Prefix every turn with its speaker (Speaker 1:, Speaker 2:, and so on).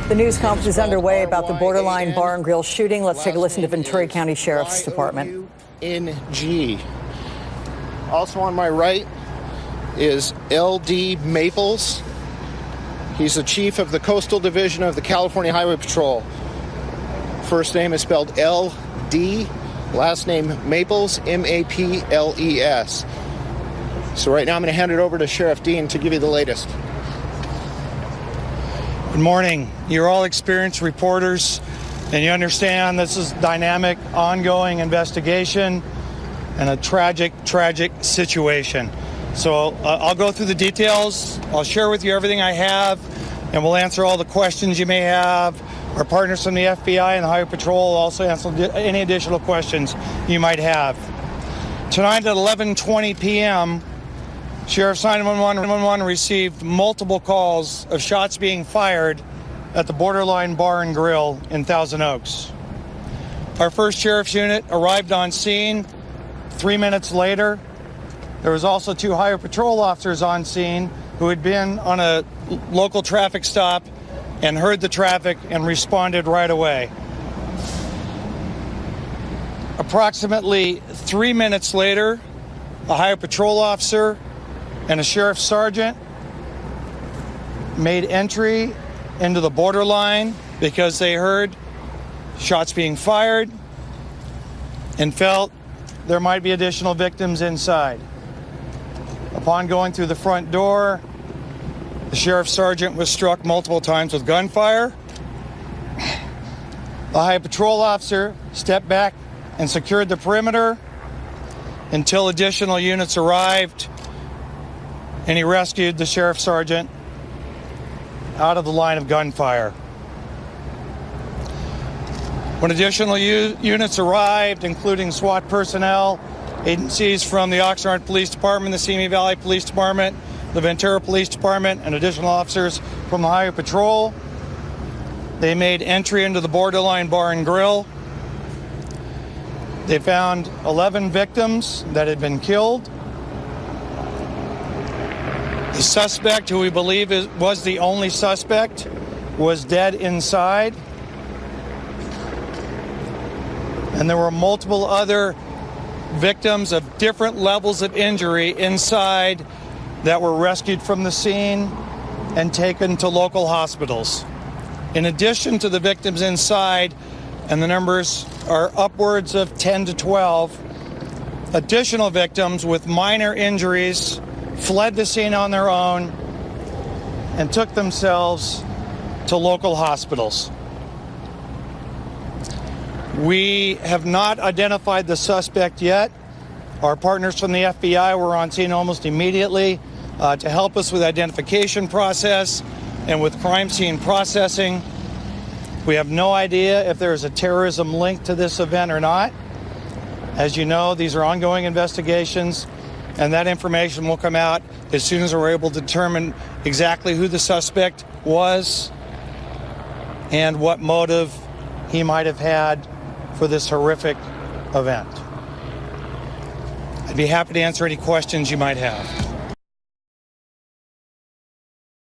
Speaker 1: The news conference is underway about the Borderline Bar and Grill shooting. Let's take a listen to Ventura County Sheriff's Department.
Speaker 2: NG. Also on my right is L.D. Maples. He's the chief of the Coastal Division of the California Highway Patrol. First name is spelled L.D., last name Maples, M-A-P-L-E-S. So right now I'm going to hand it over to Sheriff Dean to give you the latest.
Speaker 3: Good morning. You're all experienced reporters, and you understand this is dynamic, ongoing investigation and a tragic situation. So I'll go through the details. I'll share with you everything I have, and we'll answer all the questions you may have. Our partners from the FBI and the Highway Patrol will also answer any additional questions you might have. Tonight at 11:20 p.m., Sheriff's 911 received multiple calls of shots being fired at the Borderline Bar and Grill in Thousand Oaks. Our first sheriff's unit arrived on scene 3 minutes later. There was also 2 Highway Patrol officers on scene who had been on a local traffic stop and heard the traffic and responded right away. Approximately 3 minutes later, a Highway Patrol officer and a sheriff's sergeant made entry into the Borderline because they heard shots being fired and felt there might be additional victims inside. Upon going through the front door, the sheriff's sergeant was struck multiple times with gunfire. The Highway Patrol officer stepped back and secured the perimeter until additional units arrived, and he rescued the sheriff's sergeant out of the line of gunfire. When additional units arrived, including SWAT personnel, agencies from the Oxnard Police Department, the Simi Valley Police Department, the Ventura Police Department, and additional officers from the Highway Patrol, they made entry into the Borderline Bar and Grill. They found 11 victims that had been killed. The suspect, who we believe was the only suspect, was dead inside. And there were multiple other victims of different levels of injury inside that were rescued from the scene and taken to local hospitals. In addition to the victims inside, and the numbers are upwards of 10 to 12, additional victims with minor injuries fled the scene on their own and took themselves to local hospitals. We have not identified the suspect yet. Our partners from the FBI were on scene almost immediately to help us with the identification process and with crime scene processing. We have no idea if there is a terrorism link to this event or not. As you know, these are ongoing investigations, and that information will come out as soon as we're able to determine exactly who the suspect was and what motive he might have had for this horrific event. I'd be happy to answer any questions you might have.